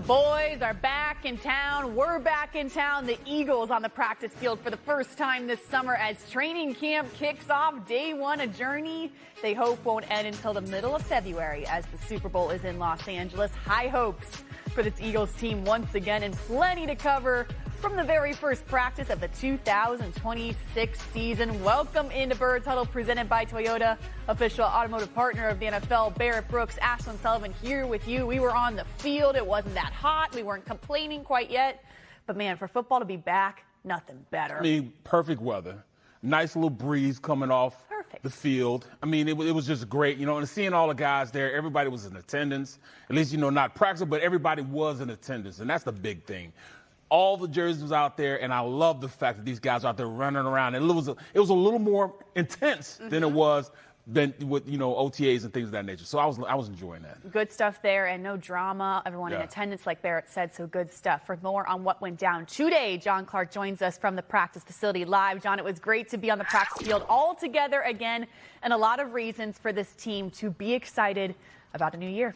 boys are back in town. We're back in town. The Eagles on the practice field for the first time this summer as training camp kicks off. Day one, a journey they hope won't end until the middle of February as the Super Bowl is in Los Angeles. High hopes for this Eagles team once again, and plenty to cover from the very first practice of the 2026 season. Welcome into Birds Huddle, presented by Toyota, official automotive partner of the NFL. Barrett, Brooks, Ashlyn, Sullivan here with you. We were on the field. It wasn't that hot. We weren't complaining quite yet. But, man, for football to be back, nothing better. I mean, perfect weather. Nice little breeze coming off the field. I mean, it was just great, and seeing all the guys there, everybody was in attendance. At least, not practice, but everybody was in attendance, and that's the big thing. All the jerseys was out there, and I love the fact that these guys are out there running around. And it was a little more intense than it was with OTAs and things of that nature. So I was enjoying that. Good stuff there, and no drama. Everyone in attendance, like Barrett said, so good stuff. For more on what went down today, John Clark joins us from the practice facility live. John, it was great to be on the practice field all together again, and a lot of reasons for this team to be excited about a new year.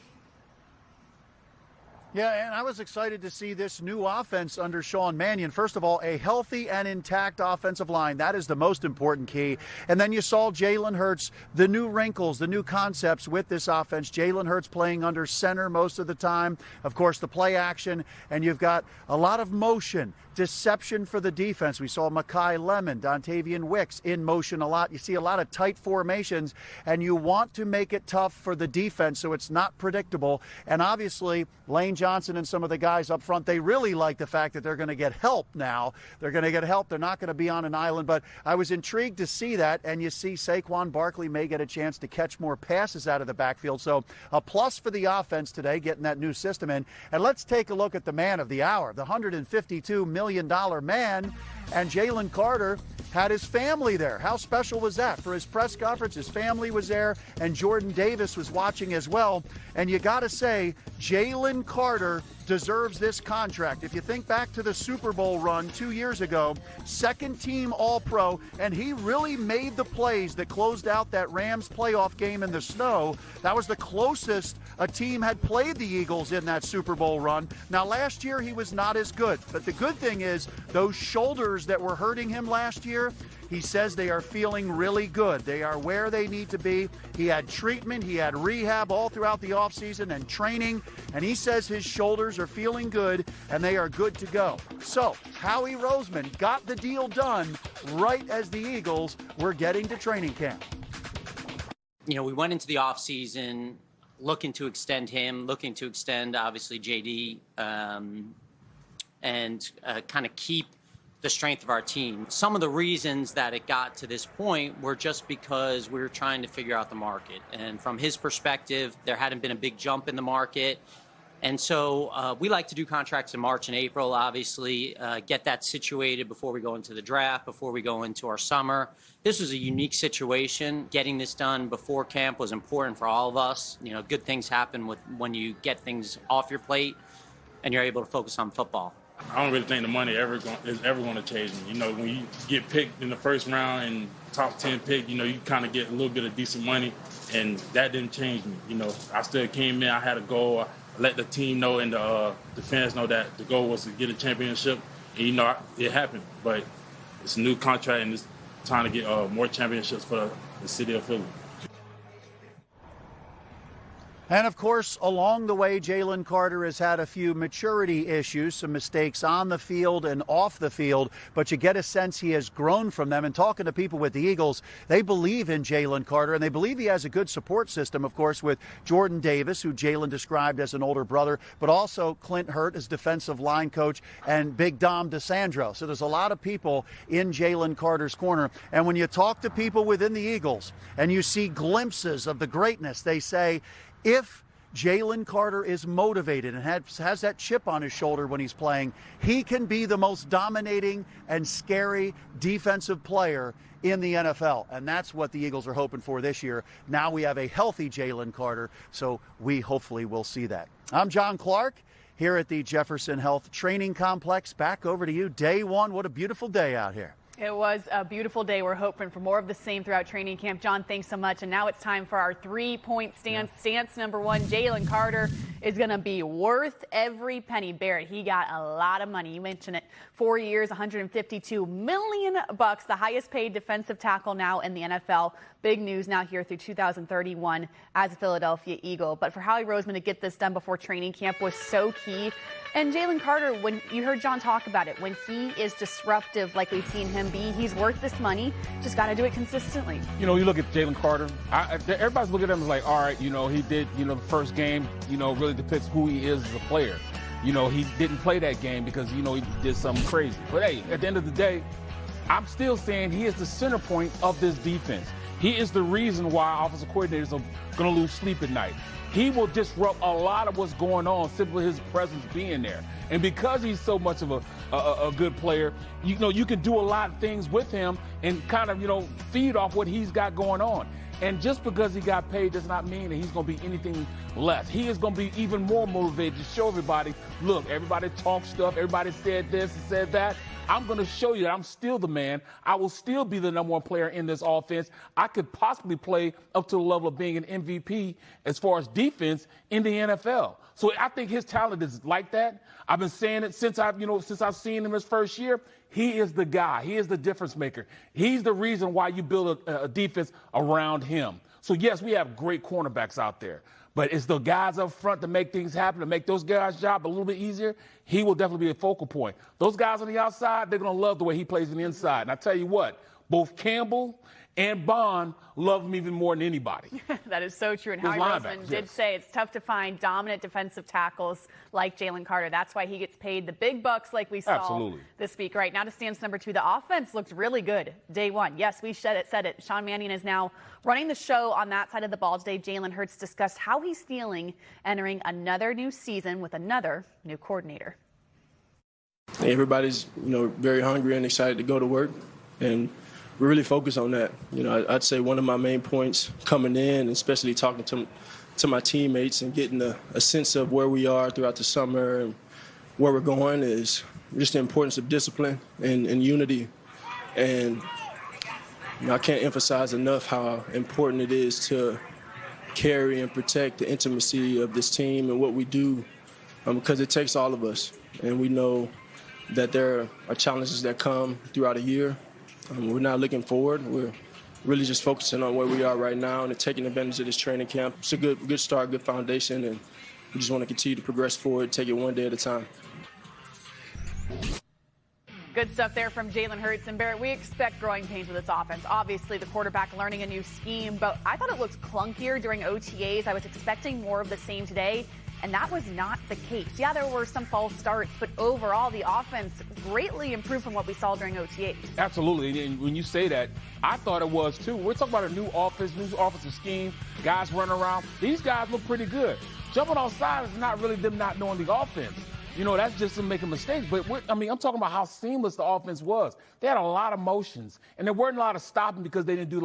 Yeah, and I was excited to see this new offense under Sean Mannion. First of all, a healthy and intact offensive line. That is the most important key. And then you saw Jalen Hurts, the new wrinkles, the new concepts with this offense. Jalen Hurts playing under center most of the time. Of course, the play action, and you've got a lot of motion. Deception for the defense. We saw Mekhi Lemon, Dontavian Wicks in motion a lot. You see a lot of tight formations, and you want to make it tough for the defense so it's not predictable. And obviously, Lane Johnson and some of the guys up front, they really like the fact that they're going to get help now. They're going to get help. They're not going to be on an island. But I was intrigued to see that, and you see Saquon Barkley may get a chance to catch more passes out of the backfield. So a plus for the offense today, getting that new system in. And let's take a look at the man of the hour, the $152 million man, and Jaylen Carter had his family there. How special was that? For his press conference, his family was there, and Jordan Davis was watching as well. And you got to say, Jaylen Carter deserves this contract. If you think back to the Super Bowl run 2 years ago, second team All-Pro, and he really made the plays that closed out that Rams playoff game in the snow. That was the closest a team had played the Eagles in that Super Bowl run. Now, last year he was not as good, but the good thing is those shoulders that were hurting him last year, he says they are feeling really good. They are where they need to be. He had treatment, he had rehab all throughout the offseason and training, and he says his shoulders are feeling good and they are good to go. So, Howie Roseman got the deal done right as the Eagles were getting to training camp. We went into the offseason looking to extend him, looking to extend, obviously, JD, and kind of keep the strength of our team. Some of the reasons that it got to this point were just because we were trying to figure out the market. And from his perspective, there hadn't been a big jump in the market. And so we like to do contracts in March and April, obviously, get that situated before we go into the draft, before we go into our summer. This was a unique situation. Getting this done before camp was important for all of us. Good things happen when you get things off your plate and you're able to focus on football. I don't really think the money is ever going to change me. When you get picked in the first round and top 10 pick, you kind of get a little bit of decent money, and that didn't change me. I still came in, I had a goal. I let the team know and the fans know that the goal was to get a championship, and it happened. But it's a new contract, and it's time to get more championships for the city of Philly. And, of course, along the way, Jalen Carter has had a few maturity issues, some mistakes on the field and off the field, but you get a sense he has grown from them. And talking to people with the Eagles, they believe in Jalen Carter, and they believe he has a good support system, of course, with Jordan Davis, who Jalen described as an older brother, but also Clint Hurt as defensive line coach, and Big Dom DeSandro. So there's a lot of people in Jalen Carter's corner. And when you talk to people within the Eagles and you see glimpses of the greatness, they say, if Jalen Carter is motivated and has that chip on his shoulder when he's playing, he can be the most dominating and scary defensive player in the NFL. And that's what the Eagles are hoping for this year. Now we have a healthy Jalen Carter, so we hopefully will see that. I'm John Clark here at the Jefferson Health Training Complex. Back over to you. Day one. What a beautiful day out here. It was a beautiful day. We're hoping for more of the same throughout training camp. John, thanks so much. And now it's time for our 3-point stance. Stance number 1, Jalen Carter is going to be worth every penny. Barrett, he got a lot of money. You mentioned it. 4 years, $152 million, the highest paid defensive tackle now in the NFL. Big news now here through 2031 as a Philadelphia Eagle. But for Howie Roseman to get this done before training camp was so key. And Jalen Carter, when you heard John talk about it, when he is disruptive like we've seen him be, he's worth this money. Just got to do it consistently. You know, you look at Jalen Carter, everybody's looking at him like, all right, you know, he did, you know, the first game, you know, really depicts who he is as a player. You know, he didn't play that game because, you know, he did something crazy. But, hey, at the end of the day, I'm still saying he is the center point of this defense. He is the reason why offensive coordinators are going to lose sleep at night. He will disrupt a lot of what's going on simply his presence being there. And because he's so much of a good player, you know, you can do a lot of things with him and kind of, you know, feed off what he's got going on. And just because he got paid does not mean that he's going to be anything less. He is going to be even more motivated to show everybody, look, everybody talks stuff, everybody said this and said that. I'm going to show you that I'm still the man. I will still be the number 1 player in this offense. I could possibly play up to the level of being an MVP as far as defense in the NFL. So I think his talent is like that. I've been saying it since I've seen him his first year. He is the guy. He is the difference maker. He's the reason why you build a defense around him. So, yes, we have great cornerbacks out there. But it's the guys up front to make things happen, to make those guys' job a little bit easier. He will definitely be a focal point. Those guys on the outside, they're going to love the way he plays on the inside. And I tell you what, both Campbell and Bond love him even more than anybody. That is so true. And Howie Roseman did say it's tough to find dominant defensive tackles like Jalen Carter. That's why he gets paid the big bucks like we saw this week. Right now to stance number 2, the offense looked really good day 1. Yes, we said it. Sean Mannion is now running the show on that side of the ball today. Jalen Hurts discussed how he's feeling entering another new season with another new coordinator. Everybody's, you know, very hungry and excited to go to work, and we're really focused on that. You know, I'd say one of my main points coming in, especially talking to my teammates and getting a sense of where we are throughout the summer and where we're going, is just the importance of discipline and unity. And you know, I can't emphasize enough how important it is to carry and protect the intimacy of this team and what we do, because it takes all of us. And we know that there are challenges that come throughout a year. We're not looking forward. We're really just focusing on where we are right now and taking advantage of this training camp. It's a good start, good foundation, and we just want to continue to progress forward, take it one day at a time. Good stuff there from Jalen Hurts. And Barrett, we expect growing pains with this offense. Obviously, the quarterback learning a new scheme, but I thought it looked clunkier during OTAs. I was expecting more of the same today, and that was not the case. Yeah, there were some false starts, but overall, the offense greatly improved from what we saw during OTAs. Absolutely, and when you say that, I thought it was too. We're talking about a new offensive scheme, guys running around. These guys look pretty good. Jumping offside is not really them not knowing the offense. You know, that's just them making mistakes. But, I'm talking about how seamless the offense was. They had a lot of motions, and there weren't a lot of stopping because they didn't do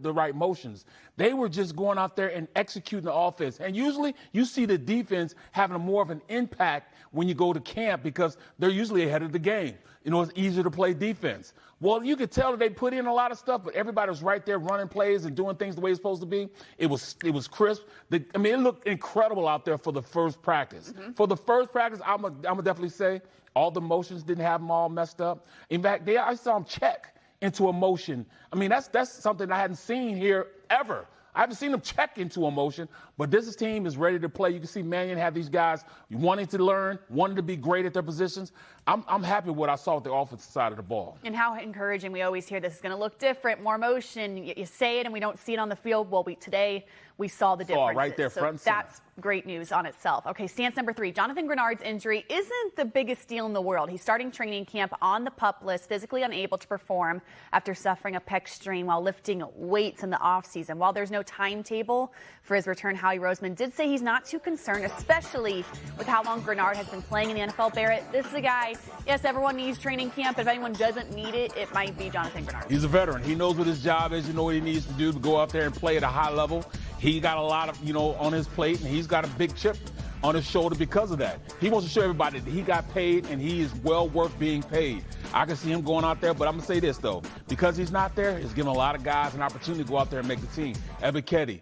the right motions. They were just going out there and executing the offense. And usually you see the defense having more of an impact when you go to camp because they're usually ahead of the game. You know, it's easier to play defense. Well, you could tell that they put in a lot of stuff, but everybody was right there running plays and doing things the way it's supposed to be. It was crisp. It looked incredible out there for the first practice. Mm-hmm. For the first practice, I'm gonna definitely say all the motions didn't have them all messed up. In fact, I saw them check into a motion. That's something I hadn't seen here ever. I haven't seen them check into a motion, but this team is ready to play. You can see Mannion have these guys wanting to learn, wanting to be great at their positions. I'm happy with what I saw with the offensive side of the ball. And how encouraging. We always hear this is going to look different, more motion. You say it and we don't see it on the field. Well, today we saw the difference. Right there, front and center. That's great news on itself. Okay, stance number 3. Jonathan Grenard's injury isn't the biggest deal in the world. He's starting training camp on the PUP list, physically unable to perform after suffering a pec strain while lifting weights in the offseason. While there's no timetable for his return, Howie Roseman did say he's not too concerned, especially with how long Grenard has been playing in the NFL. Barrett, this is a guy, yes, everyone needs training camp, but if anyone doesn't need it, it might be Jonathan Grenard. He's a veteran. He knows what his job is. You know what he needs to do to go out there and play at a high level. He got a lot of, on his plate, and he's got a big chip on his shoulder because of that. He wants to show everybody that he got paid and he is well worth being paid. I can see him going out there, but I'm going to say this, though. Because he's not there, it's giving a lot of guys an opportunity to go out there and make the team. Ebiketie,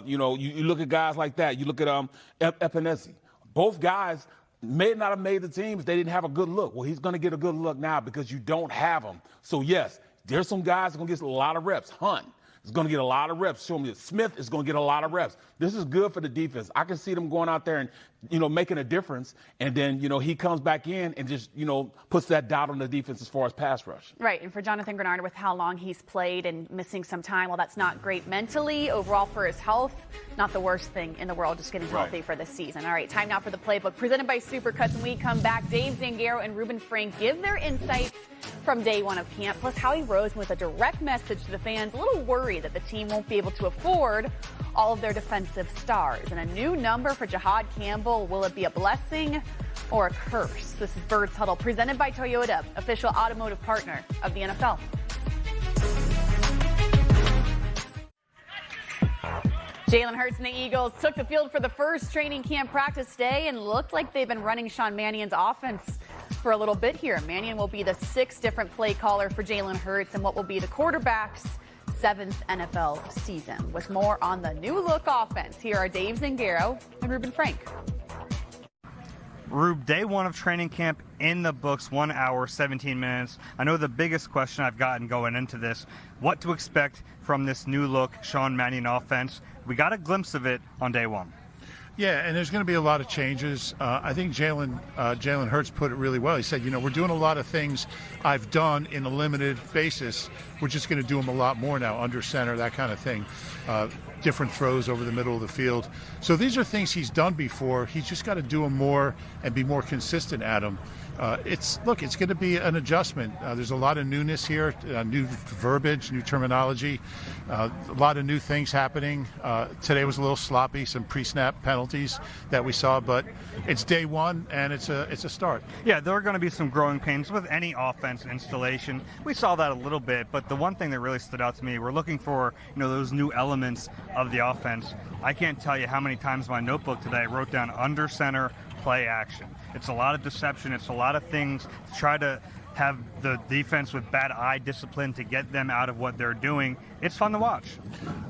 you look at guys like that. You look at Epinesi. Both guys may not have made the team if they didn't have a good look. Well, he's going to get a good look now because you don't have him. So, yes, there's some guys that are going to get a lot of reps. Hunt is going to get a lot of reps. Show me that Smith is going to get a lot of reps. This is good for the defense. I can see them going out there and, making a difference. And then, he comes back in and just, puts that doubt on the defense as far as pass rush. Right. And for Jonathan Grenard, with how long he's played and missing some time, well, that's not great mentally. Overall for his health, not the worst thing in the world, just getting healthy for this season. All right, time now for the playbook presented by Supercuts. When we come back, Dave Zangaro and Reuben Frank give their insights from day one of camp. Plus, Howie Roseman with a direct message to the fans, a little worried that the team won't be able to afford all of their defensive stars. And a new number for Jahad Campbell. Will it be a blessing or a curse? This is Birds Huddle, presented by Toyota, official automotive partner of the NFL. Jalen Hurts and the Eagles took the field for the first training camp practice day and looked like they've been running Sean Mannion's offense for a little bit here. Mannion will be the 6th different play caller for Jalen Hurts and what will be the quarterback's 7th NFL season. With more on the new look offense, here are Dave Zangaro and Reuben Frank. Rube, day one of training camp in the books, 1 hour, 17 minutes. I know the biggest question I've gotten going into this, what to expect from this new look Sean Mannion offense. We got a glimpse of it on day one. Yeah, and there's going to be a lot of changes. I think Jalen Hurts put it really well. He said, we're doing a lot of things I've done in a limited basis. We're just going to do them a lot more now, under center, that kind of thing. Different throws over the middle of the field. So these are things he's done before. He's just got to do them more and be more consistent at them. It's going to be an adjustment. There's a lot of newness here, new verbiage, new terminology, a lot of new things happening. Today was a little sloppy, some pre-snap penalties that we saw, but it's day one and it's a start. Yeah, there are going to be some growing pains with any offense installation. We saw that a little bit, but the one thing that really stood out to me, we're looking for those new elements of the offense. I can't tell you how many times in my notebook today I wrote down under center, play action. It's a lot of deception. It's a lot of things to try to have the defense with bad eye discipline to get them out of what they're doing. It's fun to watch.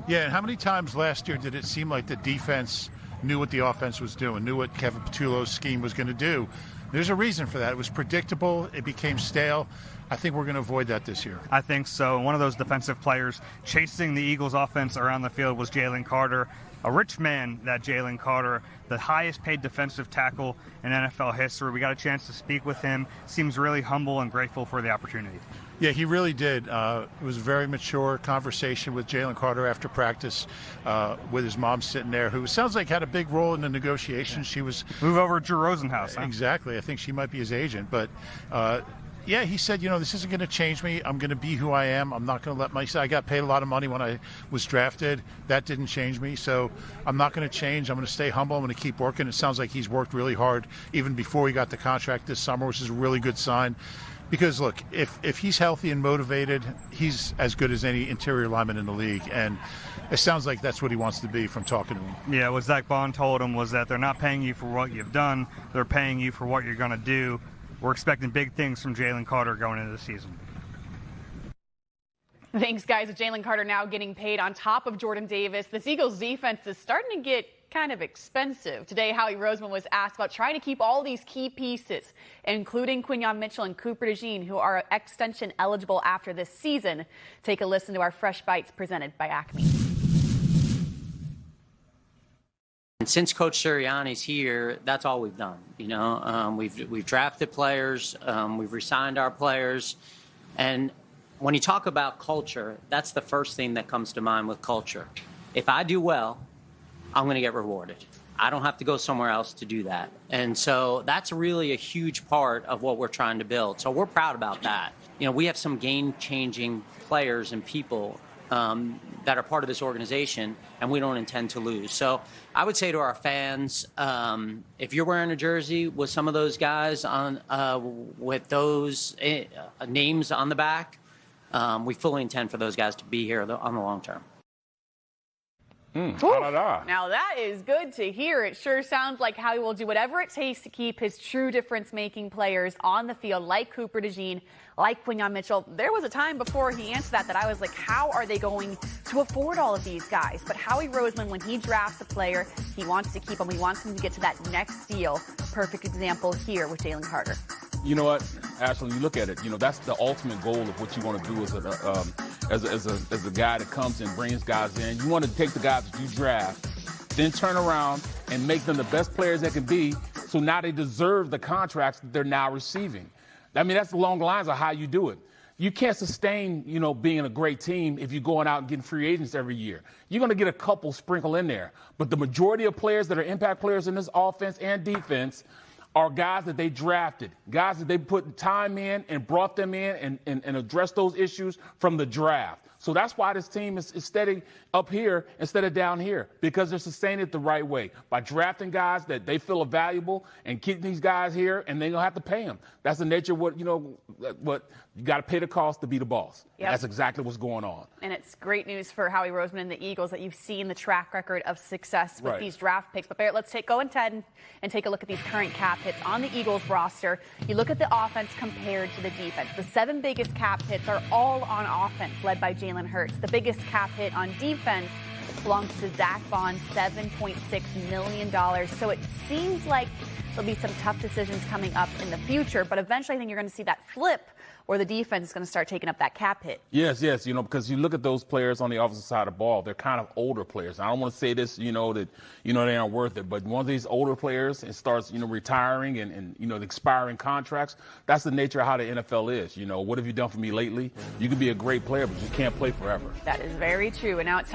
Yeah, and how many times last year did it seem like the defense knew what the offense was doing, knew what Kevin Patullo's scheme was going to do? There's a reason for that. It was predictable. It became stale. I think we're going to avoid that this year. I think so. One of those defensive players chasing the Eagles offense around the field was Jaylen Carter. A rich man, that Jaylen Carter, the highest paid defensive tackle in NFL history. We got a chance to speak with him. Seems really humble and grateful for the opportunity. Yeah, he really did. It was a very mature conversation with Jaylen Carter after practice, with his mom sitting there, who sounds like had a big role in the negotiations. She was move over to Drew Rosenhaus. Huh? Exactly. I think she might be his agent, but. Yeah, he said, this isn't going to change me. I'm going to be who I am. I'm not going to let myself. I got paid a lot of money when I was drafted. That didn't change me. So I'm not going to change. I'm going to stay humble. I'm going to keep working. It sounds like he's worked really hard even before he got the contract this summer, which is a really good sign. Because, look, if he's healthy and motivated, he's as good as any interior lineman in the league. And it sounds like that's what he wants to be from talking to him. Yeah, what Zach Bond told him was that they're not paying you for what you've done. They're paying you for what you're going to do. We're expecting big things from Jaylen Carter going into the season. Thanks, guys. With Jaylen Carter now getting paid on top of Jordan Davis, this Eagles defense is starting to get kind of expensive. Today, Howie Roseman was asked about trying to keep all these key pieces, including Quinyon Mitchell and Cooper DeJean, who are extension eligible after this season. Take a listen to our Fresh Bites presented by Acme. And since Coach Sirianni's here, that's all we've done. We've drafted players, we've re-signed our players, and when you talk about culture, that's the first thing that comes to mind with culture. If I do well, I'm going to get rewarded. I don't have to go somewhere else to do that. And so that's really a huge part of what we're trying to build. So we're proud about that. We have some game-changing players and people that are part of this organization, and we don't intend to lose. So I would say to our fans, if you're wearing a jersey with some of those guys on, with those names on the back, we fully intend for those guys to be here on the long term. Now that is good to hear. It sure sounds like Howie will do whatever it takes to keep his true difference-making players on the field, like Cooper DeJean, like Quinyon Mitchell. There was a time before he answered that I was like, how are they going to afford all of these guys? But Howie Roseman, when he drafts a player, he wants to keep them. He wants them to get to that next deal. Perfect example here with Jalen Carter. You know what, Ashlyn, you look at it, that's the ultimate goal of what you want to do as a guy that comes and brings guys in. You want to take the guys that you draft, then turn around and make them the best players they can be, so now they deserve the contracts that they're now receiving. I mean, that's along the lines of how you do it. You can't sustain, being a great team if you're going out and getting free agents every year. You're going to get a couple sprinkle in there. But the majority of players that are impact players in this offense and defense are guys that they drafted, guys that they put time in and brought them in and addressed those issues from the draft. So that's why this team is steady up here instead of down here, because they're sustaining it the right way by drafting guys that they feel are valuable and keeping these guys here, and they're going to have to pay them. That's the nature of what you got to pay the cost to be the boss. Yep. That's exactly what's going on. And it's great news for Howie Roseman and the Eagles that you've seen the track record of success with these draft picks. But Barrett, let's go ahead and take a look at these current cap hits on the Eagles roster. You look at the offense compared to the defense. The 7 biggest cap hits are all on offense, led by Jalen Hurts. The biggest cap hit on defense belongs to Zach Bond, $7.6 million. So it seems like there'll be some tough decisions coming up in the future, but eventually I think you're going to see that flip where the defense is going to start taking up that cap hit. Yes, because you look at those players on the offensive side of the ball, they're kind of older players. I don't want to say this, that, they aren't worth it, but one of these older players and starts, retiring and the expiring contracts, that's the nature of how the NFL is. What have you done for me lately? You can be a great player, but you can't play forever. That is very true. And now it's time